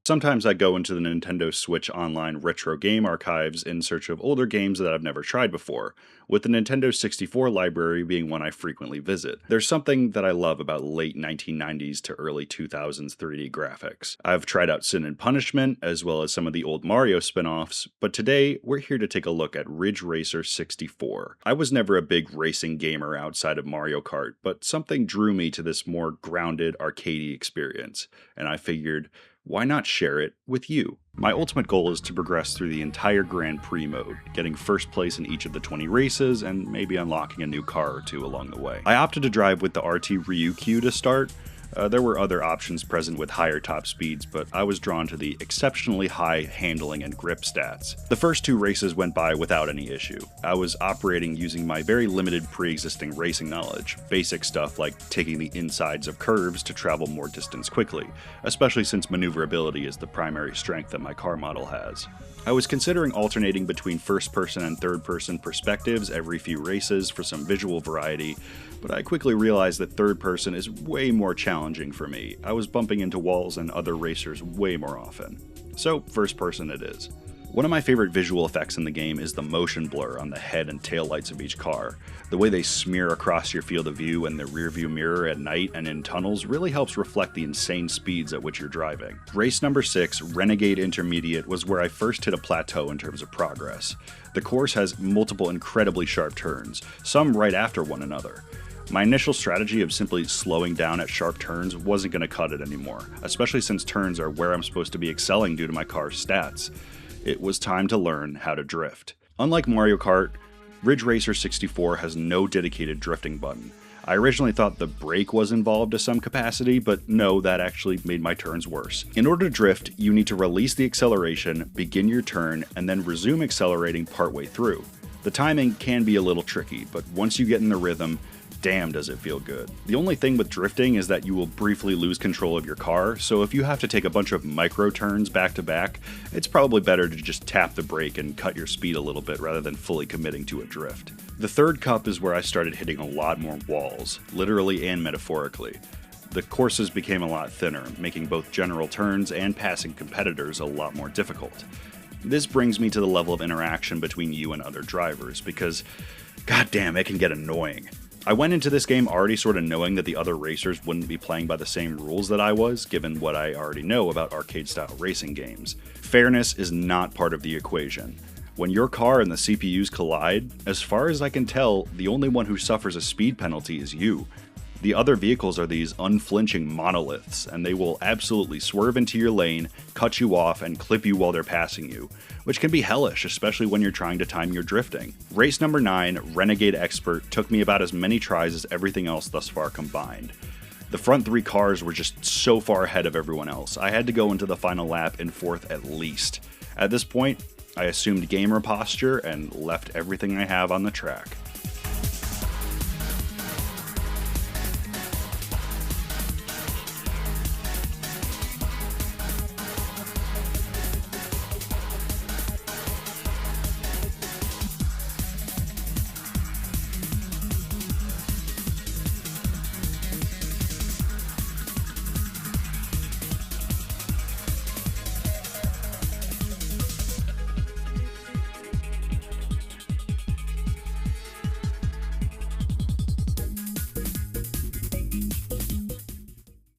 Sometimes I go into the Nintendo Switch Online retro game archives in search of older games that I've never tried before, with the Nintendo 64 library being one I frequently visit. There's something that I love about late 1990s to early 2000s 3D graphics. I've tried out Sin and Punishment, as well as some of the old Mario spin-offs, but today we're here to take a look at Ridge Racer 64. I was never a big racing gamer outside of Mario Kart, but something drew me to this more grounded, arcadey experience, and I figured, why not share it with you? My ultimate goal is to progress through the entire Grand Prix mode, getting first place in each of the 20 races, and maybe unlocking a new car or two along the way. I opted to drive with the RT Ryukyu to start. There were other options present with higher top speeds, but I was drawn to the exceptionally high handling and grip stats. The first two races went by without any issue. I was operating using my very limited pre-existing racing knowledge, basic stuff like taking the insides of curves to travel more distance quickly, especially since maneuverability is the primary strength that my car model has. I was considering alternating between first-person and third-person perspectives every few races for some visual variety, but I quickly realized that third-person is way more challenging for me. I was bumping into walls and other racers way more often. So, first-person it is. One of my favorite visual effects in the game is the motion blur on the head and tail lights of each car. The way they smear across your field of view and the rearview mirror at night and in tunnels really helps reflect the insane speeds at which you're driving. Race number 6, Renegade Intermediate, was where I first hit a plateau in terms of progress. The course has multiple incredibly sharp turns, some right after one another. My initial strategy of simply slowing down at sharp turns wasn't going to cut it anymore, especially since turns are where I'm supposed to be excelling due to my car's stats. It was time to learn how to drift. Unlike Mario Kart, Ridge Racer 64 has no dedicated drifting button. I originally thought the brake was involved to some capacity, but no, that actually made my turns worse. In order to drift, you need to release the acceleration, begin your turn, and then resume accelerating partway through. The timing can be a little tricky, but once you get in the rhythm, damn does it feel good. The only thing with drifting is that you will briefly lose control of your car, so if you have to take a bunch of micro turns back to back, it's probably better to just tap the brake and cut your speed a little bit rather than fully committing to a drift. The third cup is where I started hitting a lot more walls, literally and metaphorically. The courses became a lot thinner, making both general turns and passing competitors a lot more difficult. This brings me to the level of interaction between you and other drivers, because goddamn, it can get annoying. I went into this game already sort of knowing that the other racers wouldn't be playing by the same rules that I was, given what I already know about arcade-style racing games. Fairness is not part of the equation. When your car and the CPUs collide, as far as I can tell, the only one who suffers a speed penalty is you. The other vehicles are these unflinching monoliths, and they will absolutely swerve into your lane, cut you off, and clip you while they're passing you, which can be hellish, especially when you're trying to time your drifting. Race number 9, Renegade Expert, took me about as many tries as everything else thus far combined. The front 3 cars were just so far ahead of everyone else. I had to go into the final lap in 4th at least. At this point, I assumed gamer posture and left everything I have on the track.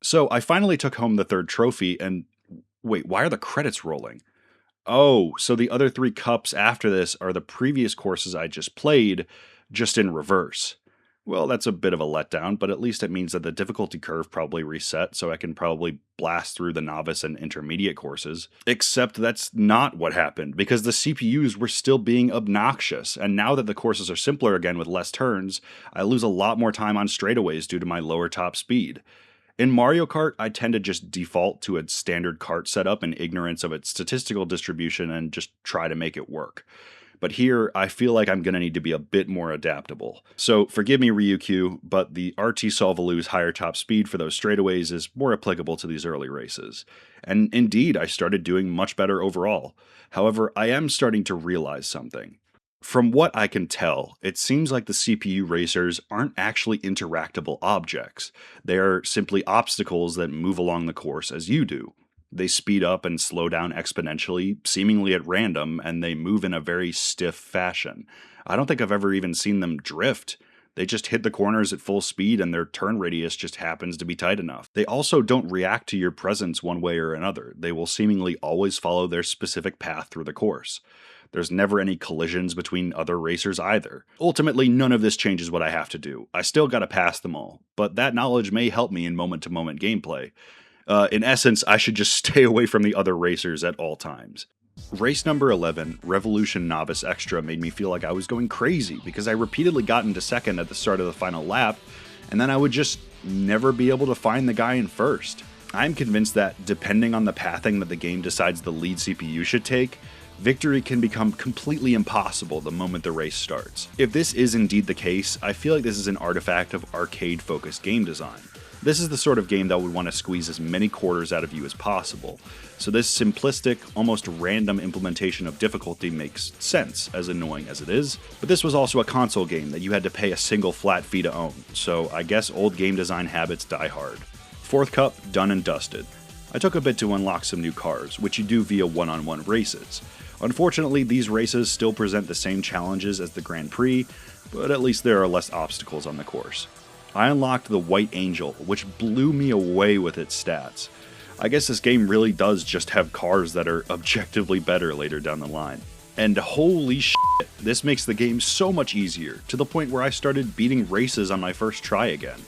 So I finally took home the 3rd trophy and wait, why are the credits rolling? Oh, so the other 3 cups after this are the previous courses I just played, just in reverse. Well, that's a bit of a letdown, but at least it means that the difficulty curve probably reset, so I can probably blast through the novice and intermediate courses. Except that's not what happened, because the CPUs were still being obnoxious, and now that the courses are simpler again with less turns, I lose a lot more time on straightaways due to my lower top speed. In Mario Kart, I tend to just default to a standard kart setup in ignorance of its statistical distribution and just try to make it work. But here, I feel like I'm going to need to be a bit more adaptable. So forgive me, Ryukyu, but the RT Solvalu's higher top speed for those straightaways is more applicable to these early races. And indeed, I started doing much better overall. However, I am starting to realize something. From what I can tell, it seems like the CPU racers aren't actually interactable objects. They are simply obstacles that move along the course as you do. They speed up and slow down exponentially, seemingly at random, and they move in a very stiff fashion. I don't think I've ever even seen them drift. They just hit the corners at full speed and their turn radius just happens to be tight enough. They also don't react to your presence one way or another. They will seemingly always follow their specific path through the course. There's never any collisions between other racers either. Ultimately, none of this changes what I have to do. I still gotta pass them all, but that knowledge may help me in moment-to-moment gameplay. In essence, I should just stay away from the other racers at all times. Race number 11, Revolution Novice Extra, made me feel like I was going crazy because I repeatedly got into second at the start of the final lap, and then I would just never be able to find the guy in first. I'm convinced that, depending on the pathing that the game decides the lead CPU should take, victory can become completely impossible the moment the race starts. If this is indeed the case, I feel like this is an artifact of arcade-focused game design. This is the sort of game that would want to squeeze as many quarters out of you as possible, so this simplistic, almost random implementation of difficulty makes sense, as annoying as it is, but this was also a console game that you had to pay a single flat fee to own, so I guess old game design habits die hard. Fourth cup, done and dusted. I took a bit to unlock some new cars, which you do via one-on-one races. Unfortunately, these races still present the same challenges as the Grand Prix, but at least there are less obstacles on the course. I unlocked the White Angel, which blew me away with its stats. I guess this game really does just have cars that are objectively better later down the line. And holy shit, this makes the game so much easier, to the point where I started beating races on my first try again.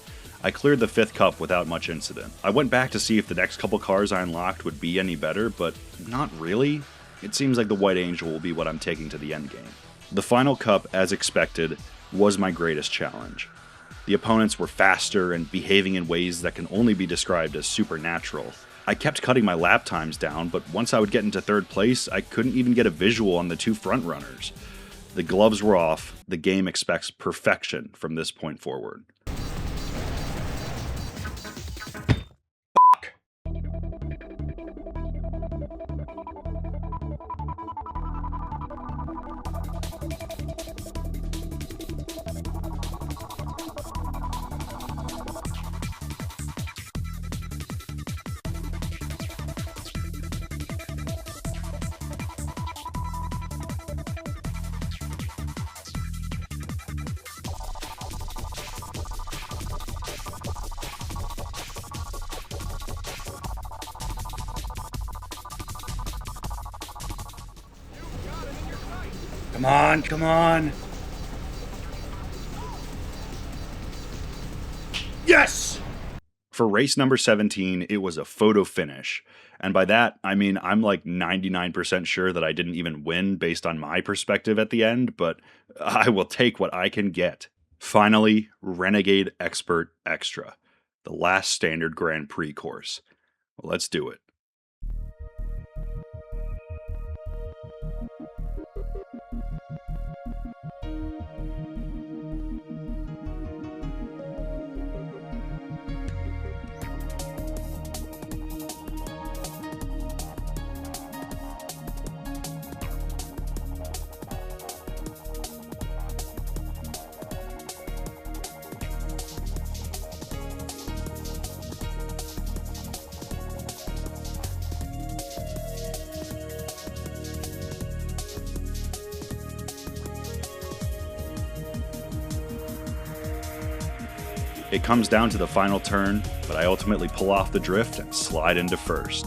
I cleared the 5th cup without much incident. I went back to see if the next couple cars I unlocked would be any better, but not really. It seems like the White Angel will be what I'm taking to the end game. The final cup, as expected, was my greatest challenge. The opponents were faster and behaving in ways that can only be described as supernatural. I kept cutting my lap times down, but once I would get into 3rd place, I couldn't even get a visual on the 2 frontrunners. The gloves were off. The game expects perfection from this point forward. Come on, come on! Yes! For race number 17, it was a photo finish. And by that, I mean I'm like 99% sure that I didn't even win based on my perspective at the end, but I will take what I can get. Finally, Renegade Expert Extra, the last standard Grand Prix course. Well, let's do it. It comes down to the final turn, but I ultimately pull off the drift and slide into first.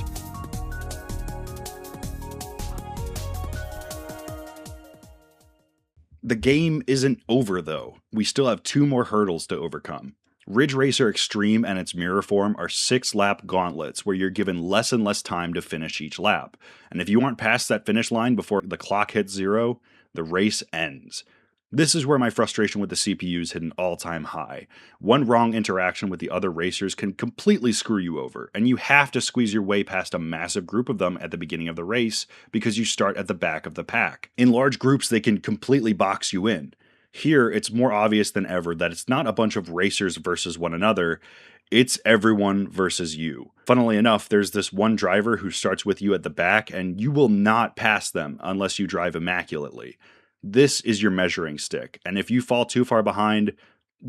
The game isn't over though. We still have 2 more hurdles to overcome. Ridge Racer Extreme and its mirror form are 6-lap gauntlets where you're given less and less time to finish each lap. And if you aren't past that finish line before the clock hits 0, the race ends. This is where my frustration with the CPUs hit an all-time high. One wrong interaction with the other racers can completely screw you over, and you have to squeeze your way past a massive group of them at the beginning of the race because you start at the back of the pack. In large groups, they can completely box you in. Here, it's more obvious than ever that it's not a bunch of racers versus one another, it's everyone versus you. Funnily enough, there's this one driver who starts with you at the back, and you will not pass them unless you drive immaculately. This is your measuring stick, and if you fall too far behind,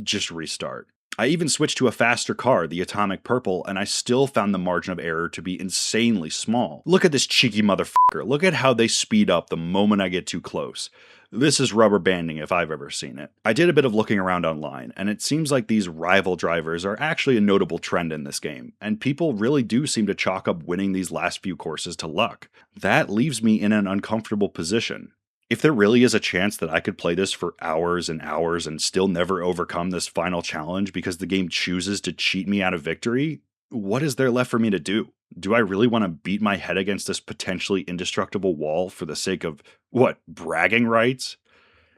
just restart. I even switched to a faster car, the Atomic Purple, and I still found the margin of error to be insanely small. Look at this cheeky motherfucker. Look at how they speed up the moment I get too close. This is rubber banding if I've ever seen it. I did a bit of looking around online, and it seems like these rival drivers are actually a notable trend in this game, and people really do seem to chalk up winning these last few courses to luck. That leaves me in an uncomfortable position. If there really is a chance that I could play this for hours and hours and still never overcome this final challenge because the game chooses to cheat me out of victory, what is there left for me to do? Do I really want to beat my head against this potentially indestructible wall for the sake of, what, bragging rights?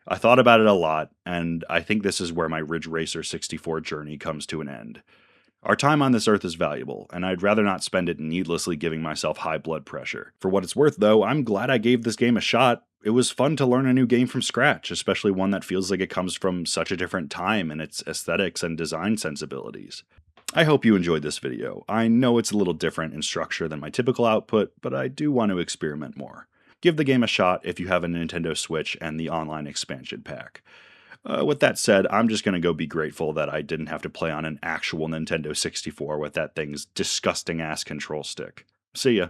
I thought about it a lot, and I think this is where my Ridge Racer 64 journey comes to an end. Our time on this earth is valuable, and I'd rather not spend it needlessly giving myself high blood pressure. For what it's worth, though, I'm glad I gave this game a shot. It was fun to learn a new game from scratch, especially one that feels like it comes from such a different time in its aesthetics and design sensibilities. I hope you enjoyed this video. I know it's a little different in structure than my typical output, but I do want to experiment more. Give the game a shot if you have a Nintendo Switch and the online expansion pack. With that said, I'm just going to go be grateful that I didn't have to play on an actual Nintendo 64 with that thing's disgusting ass control stick. See ya.